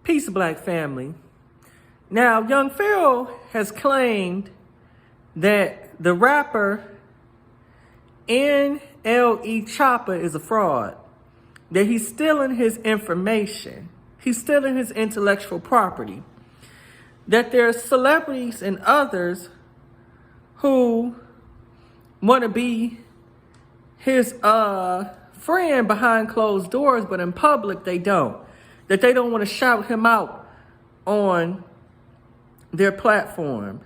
Peace, Black family. Now, young Pharaoh has claimed that the rapper NLE Choppa is a fraud, that he's stealing his information, he's stealing his intellectual property, that there's celebrities and others who want to be his friend behind closed doors, but in public they don't. That they don't want to shout him out on their platform.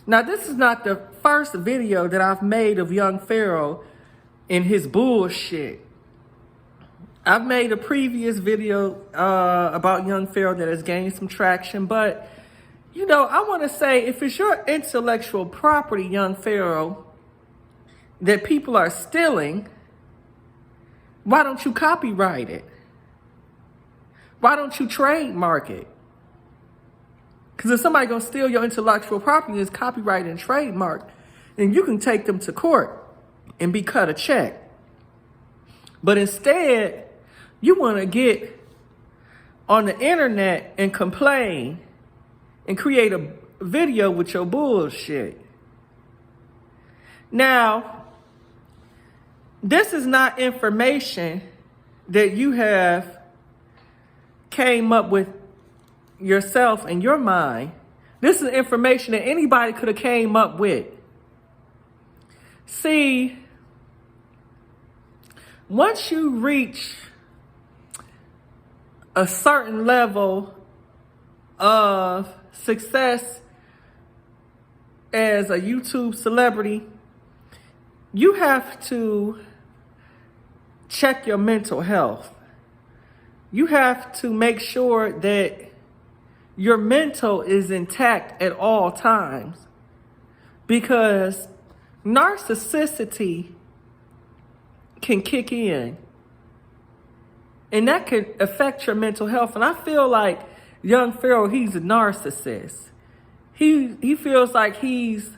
Now, this is not the first video that I've made of young Pharaoh and his bullshit. I've made a previous video about young Pharaoh that has gained some traction, but you know, I want to say, if it's your intellectual property, young Pharaoh, that people are stealing, why don't you copyright it? Why don't you trademark it? Because if somebody gonna steal your intellectual property, it's copyrighted and trademarked, then you can take them to court and be cut a check. But instead, you want to get on the internet and complain and create a video with your bullshit. Now, this is not information that you have came up with yourself in your mind. This is information that anybody could have came up with. See, once you reach a certain level of success as a YouTube celebrity, you have to check your mental health. You have to make sure that your mental is intact at all times, because narcissistic can kick in and that could affect your mental health. And I feel like young Pharaoh, he's a narcissist. He feels like he's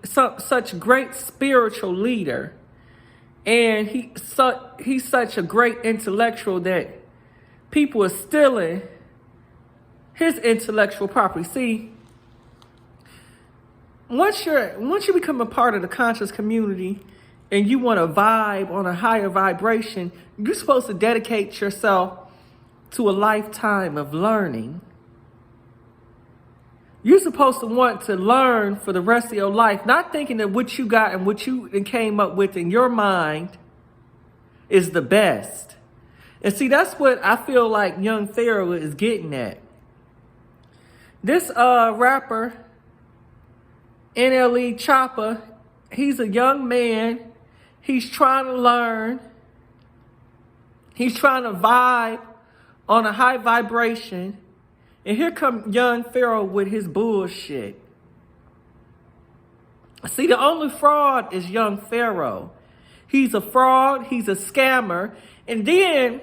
such great spiritual leader, and he's such a great intellectual that people are stealing his intellectual property. See, once you become a part of the conscious community and you want to vibe on a higher vibration, you're supposed to dedicate yourself to a lifetime of learning. You're supposed to want to learn for the rest of your life, not thinking that what you got and what you came up with in your mind is the best. And see, that's what I feel like young Pharaoh is getting at. This rapper, NLE Choppa, he's a young man. He's trying to learn. He's trying to vibe on a high vibration. And here come young Pharaoh with his bullshit. See, the only fraud is young Pharaoh. He's a fraud. He's a scammer. And then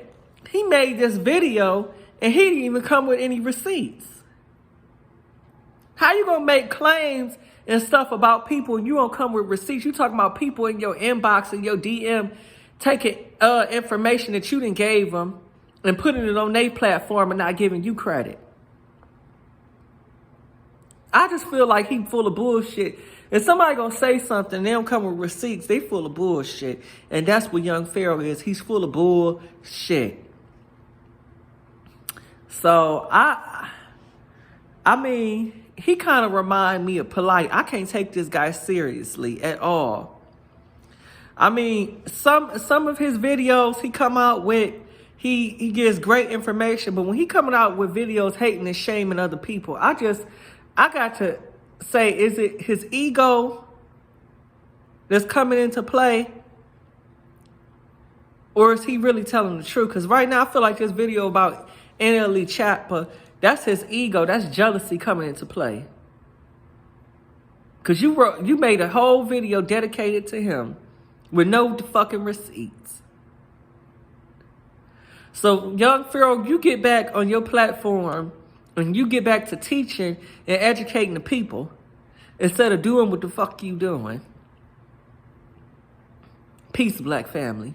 he made this video and he didn't even come with any receipts. How you gonna make claims and stuff about people and you don't come with receipts? You talking about people in your inbox and your DM taking information that you didn't gave them and putting it on their platform and not giving you credit. I just feel like he's full of bullshit. If somebody gonna say something, they don't come with receipts, they full of bullshit. And that's what young Pharaoh is. He's full of bullshit. So I mean, he kind of remind me of Polite. I can't take this guy seriously at all. I mean, some of his videos he come out with, he gives great information, but when he coming out with videos hating and shaming other people, I got to say, is it his ego that's coming into play? Or is he really telling the truth? Because right now I feel like this video about NLE Choppa, that's his ego. That's jealousy coming into play. Because you made a whole video dedicated to him with no fucking receipts. So, young Pharaoh, you get back on your platform and you get back to teaching and educating the people instead of doing what the fuck you doing. Peace, Black family.